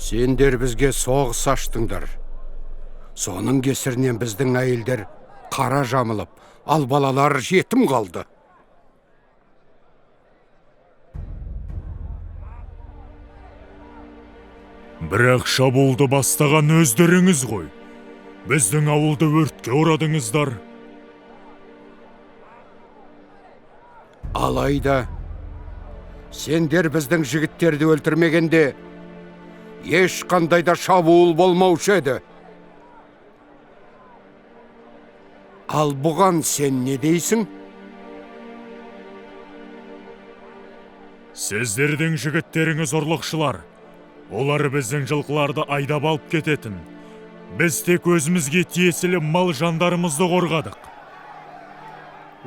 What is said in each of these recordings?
Сендер бізге соғыс аштыңдар. Соның кесірінен біздің әйелдер қара жамылып, ал балалар жетім қалды. Бірақ шабуылды бастаған өздеріңіз ғой. Біздің ауылды өртке орадыңыздар. Алайда, сендер біздің жігіттерді өлтірмегенде, ешқандай да шабуыл болмаушы еді. Ал бұған сен не дейсің? Сіздердің жігіттеріңіз ұрлықшылар. Олар біздің жылқыларды айдап алып кететін. Біз тек өзімізге тиесілі мал жандарымызды қорғадық.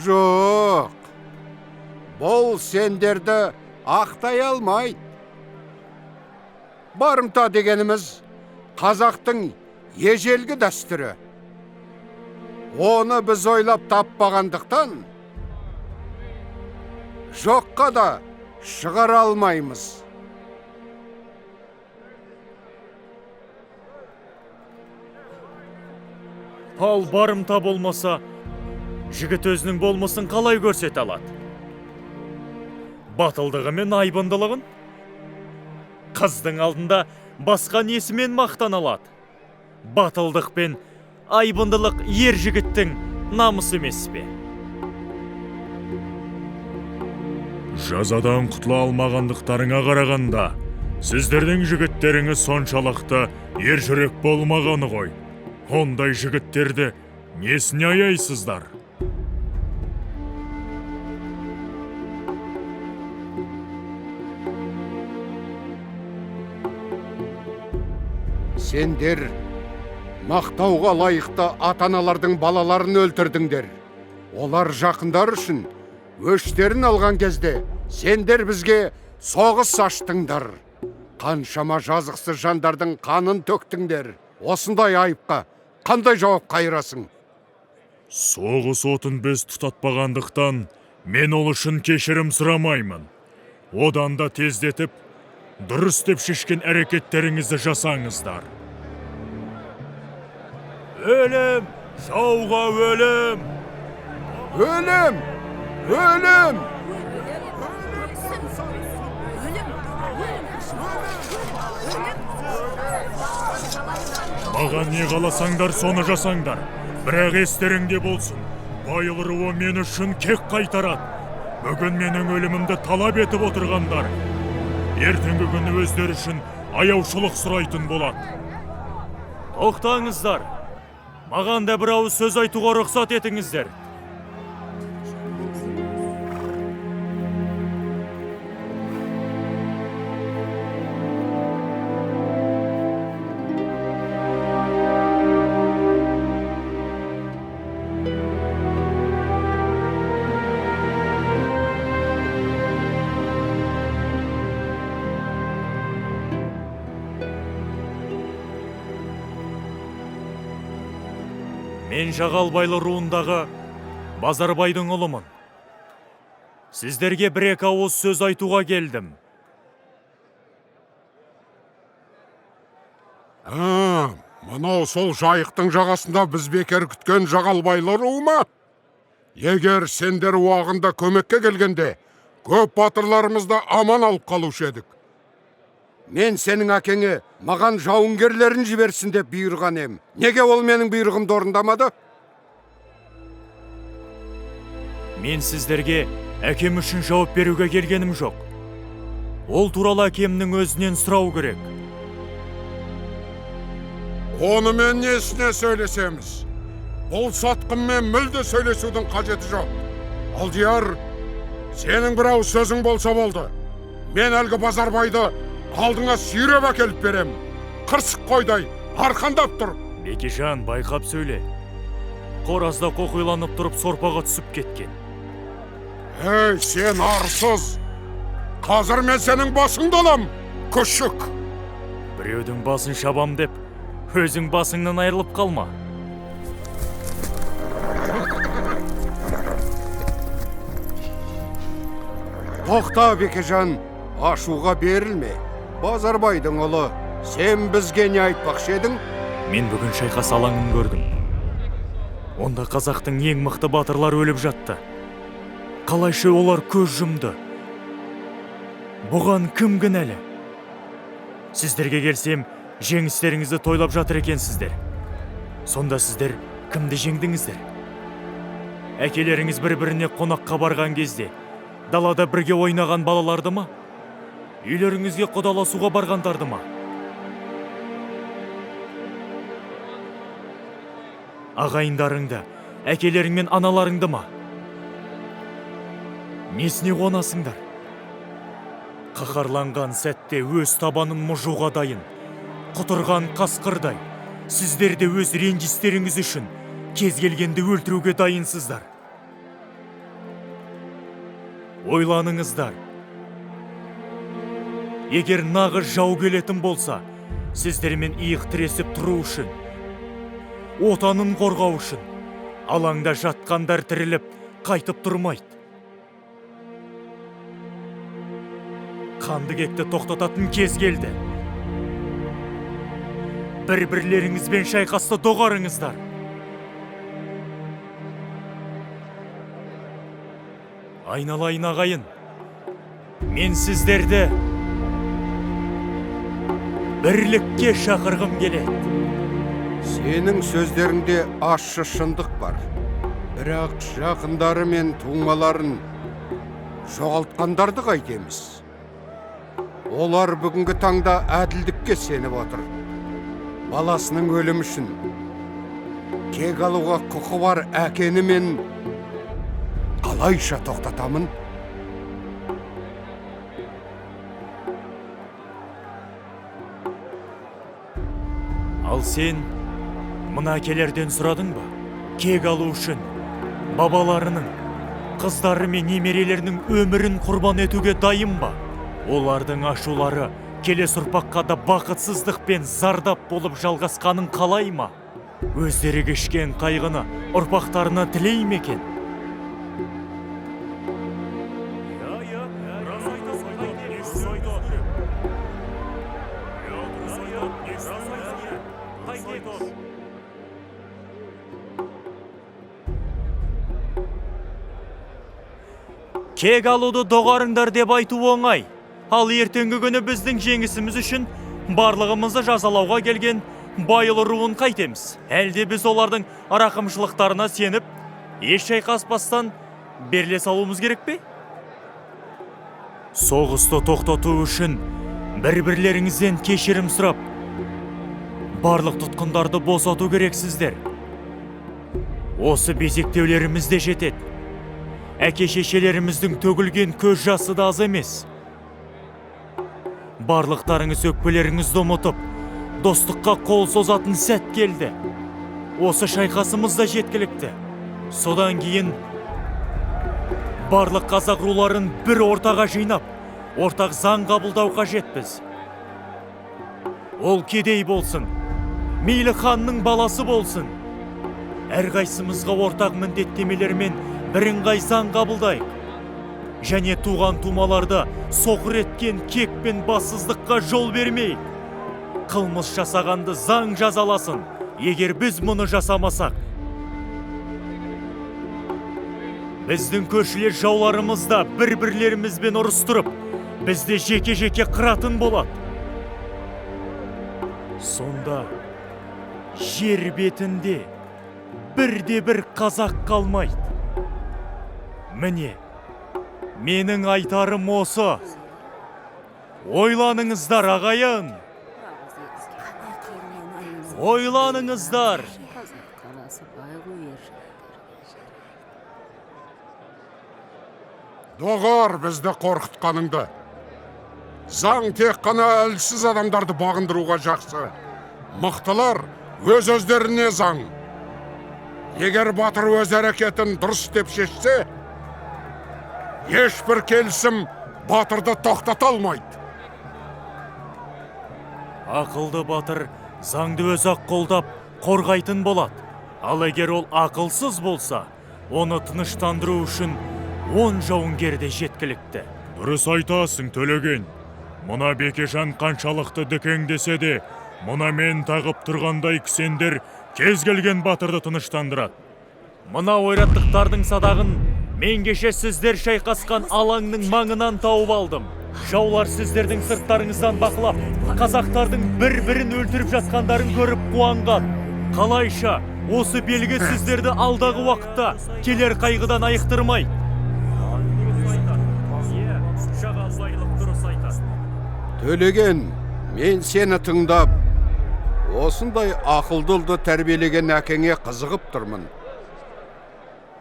Жоқ. Бұл сендерді ақтай алмайды. Барымта дегеніміз қазақтың ежелгі дәстүрі. Оны біз ойлап таппағандықтан жоққа да шығара алмаймыз. Ал барымта болмаса, жігіт өзінің болмысын қалай көрсете алады? Батылдығы мен айбындылығын? Қыздың алдында басқа несімен мақтан алады? Батылдық пен айбындылық ер жігіттің намысы емес пе? Жазадан құтыла алмағандықтарыңа қарағанда, сіздердің жігіттеріңіз соншалықты ер жүрек болмағаны ғой. Ондай жігіттерді несіне аяйсыздар? Сендер мақтауға лайықты ата-аналардың балаларын өлтірдіңдер. Олар жақындар үшін өштерін алған кезде сендер бізге соғыс аштыңдар. Қаншама жазықсыз жандардың қанын төктіңдер. Осындай айыпқа қандай жауап қайырасың? Соғыс отын біз тұтатпағандықтан, мен ол үшін кешірім сұрамаймын. Одан да тездетіп, дұрыс деп шешкен әрекеттеріңізді жасаңыздар. Өлім! Жауға өлім! Өлім! Өлім! Маған не қаласаңдар, соны жасаңдар. Бірақ естеріңде болсын, Байыл руы мен үшін кек қайтарады. Бүгін менің өлімімді талап етіп отырғандар, ертеңгі күні өздері үшін аяушылық сұрайтын болады. Тоқтаңыздар! Маған да бір ауыз сөз айтуға рұқсат етіңіздер. Мен Жағалбайлы руындағы Базарбайдың ұлымын. Сіздерге бір-екі ауыз сөз айтуға келдім. Мынау сол жайықтың жағасында біз бекер күткен Жағалбайлы руы ма? Егер сендер уағында көмекке келгенде, көп батырларымызды аман алып қалушы едік. Мен сенің әкеңе маған жауынгерлерін жіберсін деп бұйырған ем. Неге ол менің бұйрығымды орындамады? Мен сіздерге әкем үшін жауап беруге келгенім жоқ. Ол туралы әкемнің өзінен сұрау керек. Оны мен несіне сөйлесеміз? Бұл сатқынмен мүлде сөйлесудің қажеті жоқ. Алдияр, сенің бір ауыз сөзің болса болды. Мен әлгі Базарбайды алдыңа сүйреп әкеліп берем. Қырсық қойдай арқандап тұр. Бекежан, байқап сөйле. Қоразда қоқиланып тұрып сорпаға түсіп кеткен. Ей, сен арсыз! Қазір мен сенің басыңды алам, күшік! Біреудің басын шабам деп, өзің басыңнан айырылып қалма. Тоқта, Бекежан, ашуға берілме. Базарбайдың ұлы, Сен бізге не айтпақшы едің? Мен бүгін шайқас алаңын көрдім. Онда қазақтың ең мықты батырлар өліп жатты. Қалайша олар көз жұмды? Бұған кім кінәлі? Сіздерге келсем, жеңістеріңізді тойлап жатыр екенсіздер. Сонда сіздер кімді жеңдіңіздер? Әкелеріңіз бір-біріне қонаққа барған кезде далада бірге ойнаған балаларды ма? Үйлеріңізге құдаласуға барғандарды ма? Ағайындарыңды, әкелерің мен аналарыңды ма? Несіне қонасыңдар? Қаһарланған сәтте өз табанын мұжуға дайын, құтырған қасқырдай, сіздер де өз ренжістеріңіз үшін кез келгенді өлтіруге дайынсыздар. Ойланыңыздар. Егер нағыз жау келетін болса, сіздермен иық тіресіп тұру үшін, отанын қорғау үшін, алаңда жатқандар тіріліп, қайтып тұрмайды. Қанды кекті тоқтататын кез келді. Бір-бірлеріңізбен шайқасты доғарыңыздар. Айналайын ағайын, мен сіздерді бірлікке шақырғым келеді. Сенің сөздеріңде ащы шындық бар. Бірақ жақындары мен туғаларын жоғалтқандарды қайтеміз. Олар бүгінгі таңда әділдікке сеніп отыр. Баласының өлімі үшін кек алуға құқы бар әкені мен қалайша тоқтатамын? Ал сен мына әкелерден сұрадың ба? Кек алу үшін бабаларының, қыздары мен немерелерінің өмірін құрбан етуге дайын ба? Олардың ашулары келесі ұрпаққа да бақытсыздық пен зардап болып жалғасқанын қалай ма? Өздері кешкен қайғыны ұрпақтарына тілей ме екен? Кек алуды доғарыңдар деп айту оңай. Ал ертеңгі күні біздің жеңісіміз үшін барлығымызды жазалауға келген Байыл руын қайтеміз. Әлде біз олардың рақымшылықтарына сеніп, еш шайқаспастан беріле салуымыз керек пе? Соғысты тоқтату үшін бір-бірлеріңізден кешірім сұрап, барлық тұтқындарды босату керексіздер. Осы безектеулеріміз де жетеді. Әке-шешелеріміздің төгілген көз жасы да аз емес. Барлықтарыңыз өкпелеріңізді ұмытып, достыққа қол созатын сәт келді. Осы шайқасымыз да жеткілікті. Содан кейін барлық қазақ руларын бір ортаға жинап, ортақ заң қабылдау қажетпіз. Ол кедей болсын, мейлі ханның баласы болсын. Әрқайсымызға ортақ міндеттемелермен бірыңғай заң қабылдайық. Және туған тумаларды соқыр еткен кек пен бассыздыққа жол бермейік. Қылмыс жасағанды заң жазаласын, егер біз мұны жасамасақ. Біздің көршілер жауларымыз да бір-бірлерімізбен ұрыстырып, бізді жеке-жеке қыратын болады. Сонда жер бетінде бірде-бір қазақ қалмайды. Міне, менің айтарым осы. Ойланыңыздар, ағайын. Ойланыңыздар. Доғар бізді қорқытқаныңды. Заң тек қана әлсіз адамдарды бағындыруға жақсы. Мықтылар өз-өздеріне заң. Егер батыр өз әрекетін дұрыс деп шешсе, ешбір келісім батырды тоқтата алмайды. Ақылды батыр заңды өзі-ақ қолдап қорғайтын болады. Ал егер ол ақылсыз болса, оны тыныштандыру үшін 10 жауынгер де жеткілікті. Дұрыс айтасың, Төлеген. Мына Бекежан қаншалықты дүкеңдесе де, мына мен тағып тұрғандай кісендер кез келген батырды тыныштандырады. Мына ойраттықтардың садағын мен кеше сіздер шайқасқан алаңның маңынан тауып алдым. Жаулар сіздердің сырттарыңыздан бақылап, қазақтардың бір-бірін өлтіріп жатқандарын көріп қуанған. Қалайша, осы белгі сіздерді алдағы уақытта келер қайғыдан айықтырмай. Төлеген, мен сені тыңдап, осындай ақылдылды тәрбиелеген әкеңе қызығып тұрмын.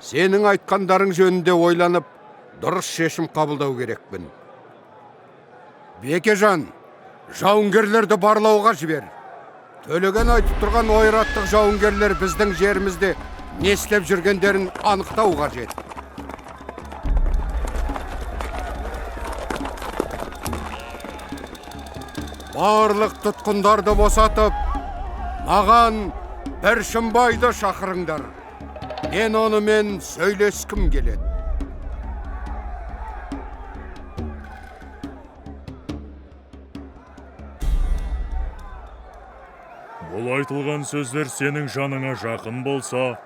Сенің айтқандарың жөнінде ойланып, дұрыс шешім қабылдау керекпін. Бекежан, жауынгерлерді барлауға жібер. Төлеген айтып тұрған ойраттық жауынгерлер біздің жерімізде не істеп жүргендерін анықтау қажет. Барлық тұтқындарды босатып, маған Біршімбайды шақырыңдар. Мен онымен сөйлескім келеді. Бұл айтылған сөздер сенің жаныңа жақын болса,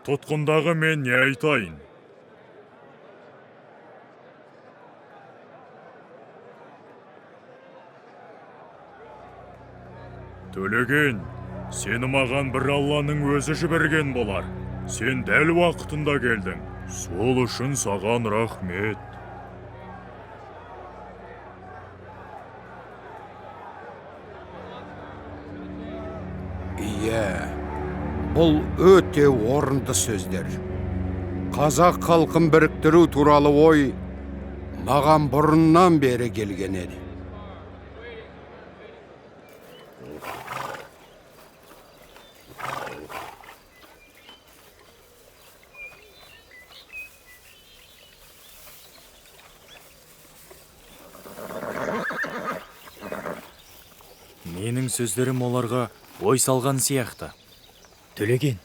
тұтқындағы мен не айтайын? Төлеген, сені маған бір Алланың өзі жіберген болар. Сен дәл уақытында келдің. Сол үшін саған рахмет. Иә, бұл өте орынды сөздер. Қазақ халқын біріктіру туралы ой маған бұрыннан бері келген еді. Менің сөздерім оларға ой салған сияқты. Төлеген,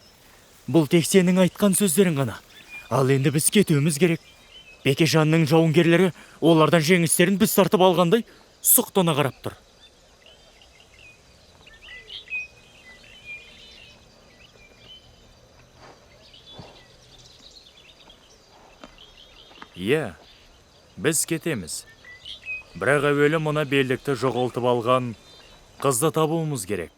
бұл тек сенің айтқан сөздерің ғана. Ал енді біз кетуіміз керек. Бекежанның жауынгерлері олардан жеңістерін біз тартып алғандай сұқтана қарап тұр. Иә, біз кетеміз. Бірақ әуелі мұна белдікті жоғалтып алған қызды табуымыз керек.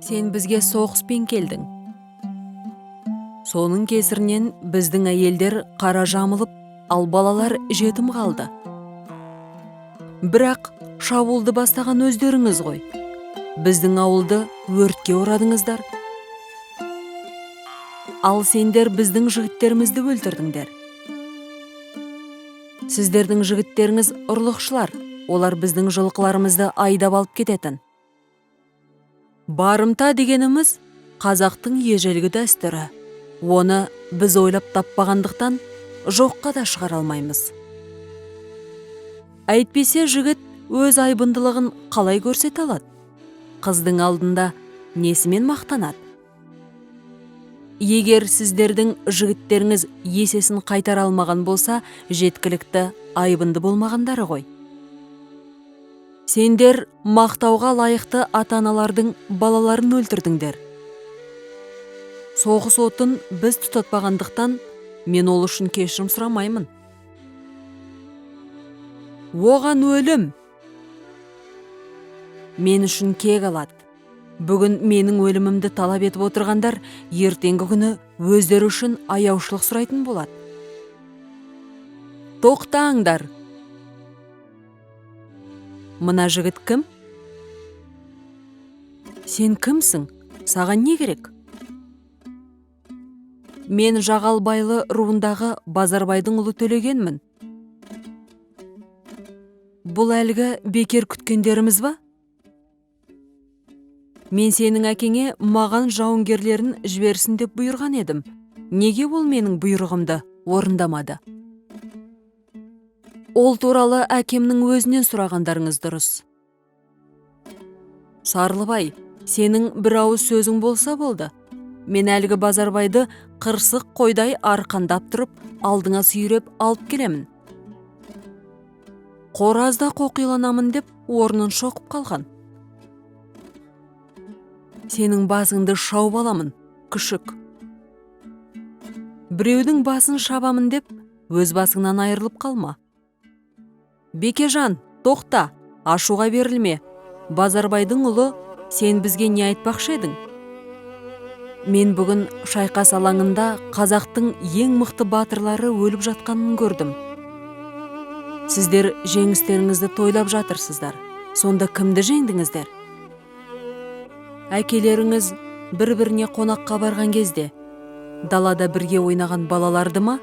Сен бізге соғыспен келдің. Соның кесірінен біздің әйелдер қара жамылып, ал балалар жетім қалды. Бірақ шабуылды бастаған өздеріңіз ғой. Біздің ауылды өртке орадыңыздар. Ал сендер біздің жігіттерімізді өлтірдіңдер. Сіздердің жігіттеріңіз ұрлықшылар, олар біздің жылқыларымызды айдап алып кететін. Барымта дегеніміз қазақтың ежелгі дәстүрі. Оны біз ойлап таппағандықтан жоққа да шығара алмаймыз. Әйтпесе жігіт өз айбындылығын қалай көрсете алады? Қыздың алдында несімен мақтанады? Егер сіздердің жігіттеріңіз есесін қайтара алмаған болса, жеткілікті айбынды болмағандары ғой. Сендер мақтауға лайықты ата-аналардың балаларын өлтірдіңдер. Соғыс отын біз тұтатпағандықтан мен ол үшін кешірім сұрамаймын. оған өлім. Мен үшін кек алады. Бүгін менің өлімімді талап етіп отырғандар, ертеңгі күні өздері үшін аяушылық сұрайтын болады. Тоқтаңдар. Мына жігіт кім? Сен кімсің? Саған не керек? Мен Жағалбайлы руындағы Базарбайдың ұлы Төлегенмін. Бұл әлгі бекер күткендеріміз ба? Мен сенің әкеңе маған жауынгерлерін жіберсін деп бұйырған едім. Неге ол менің бұйрығымды орындамады? Ол туралы әкемнің өзінен сұрағандарыңыз дұрыс. Сарлыбай, сенің бір ауыз сөзің болса болды. Мен әлгі Базарбайды қырсық қойдай арқандап тұрып, алдыңа сүйреп алып келемін. Қоразда қоқиланамын деп орнын шоқып қалған. Сенің басыңды шауып аламын, күшік. Біреудің басын шабамын деп, өз басыңнан айырылып қалма. Бекежан, тоқта, ашуға берілме. Базарбайдың ұлы, сен бізге не айтпақшы едің? Мен бүгін шайқас алаңында қазақтың ең мықты батырлары өліп жатқанын көрдім. Сіздер жеңістеріңізді тойлап жатырсыздар. Сонда кімді жеңдіңіздер? Әкелеріңіз бір-біріне қонаққа барған кезде далада бірге ойнаған балаларды ма?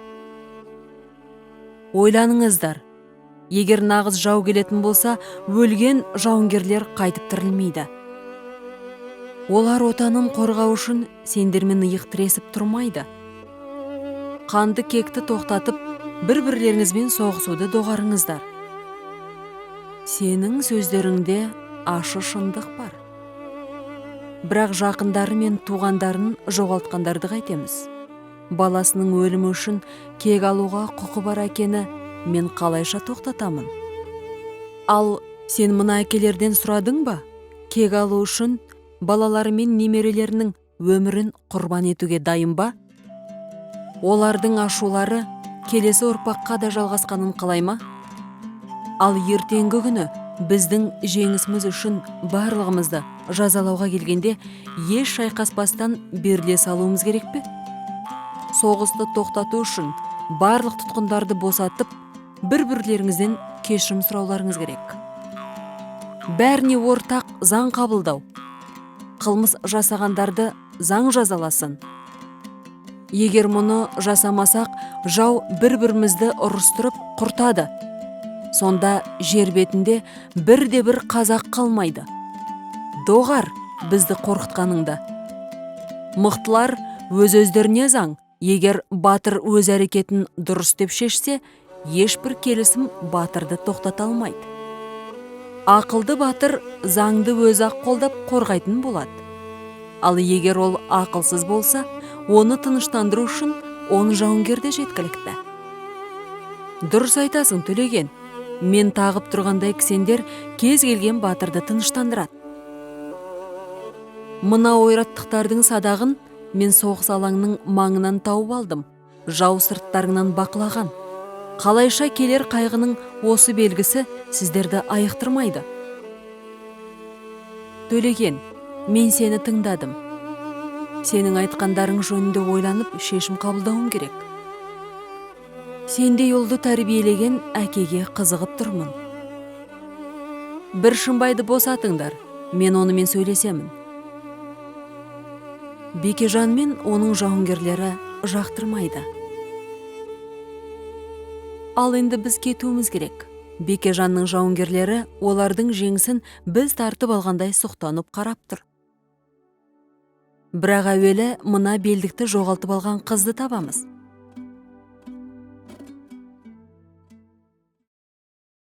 Ойланыңыздар. Егер нағыз жау келетін болса, өлген жауынгерлер қайтып тірілмейді. Олар отанын қорғау үшін сендермен иық тіресіп тұрмайды. Қанды кекті тоқтатып, бір-бірлеріңізбен соғысуды доғарыңыздар. Сенің сөздеріңде ашы шындық бар. Бірақ жақындары мен туғандарын жоғалтқандарды қайтеміз. Баласының өлімі үшін кек алуға құқы бар әкені мен қалайша тоқтатамын? Ал сен мына әкелерден сұрадың ба? Кек алу үшін балалары мен немерелерінің өмірін құрбан етуге дайын ба? Олардың ашулары келесі ұрпаққа да жалғасқанын қалай ма? Ал ертеңгі күні біздің жеңісіміз үшін барлығымызды жазалауға келгенде еш шайқаспастан беріле салуымыз керек пе? Соғысты тоқтату үшін барлық тұтқындарды босатып, бір-бірлеріңізден кешірім сұрауларыңыз керек. Бәріне ортақ заң қабылдау. Қылмыс жасағандарды заң жазаласын. Егер мұны жасамасақ, жау бір-бірімізді ұрыстырып құртады. Сонда жер бетінде бірде-бір қазақ қалмайды. Доғар бізді қорқытқаныңда. Мықтылар өз-өздеріне заң. Егер батыр өз әрекетін дұрыс деп шешсе, ешбір келісім батырды тоқтата алмайды. Ақылды батыр заңды өзі-ақ қолдап қорғайтын болады. Ал егер ол ақылсыз болса, оны тыныштандыру үшін 10 жауынгер де жеткілікті. Дұрыс айтасың, Төлеген. Мен тағып тұрғандай кісендер кез келген батырды тыныштандырады. Мына ойраттықтардың садағын мен соғыс алаңның маңынан тауып алдым. Жау сырттарынан бақылаған. Қалайша келер қайғының осы белгісі сіздерді айықтырмайды. Төлеген, мен сені тыңдадым. Сенің айтқандарың жөнінде ойланып шешім қабылдауым керек. Сендей ұлды тәрбиелеген әкеге қызығып тұрмын. Бір Шымбайды босатыңдар, мен онымен сөйлесемін. Бекежан мен оның жауынгерлері жақтырмайды. Ал енді біз кетуіміз керек. Бекежанның жауынгерлері олардың жеңісін біз тартып алғандай сұқтанып қарап тұр. Бірақ әуелі мына белдікті жоғалтып алған қызды табамыз.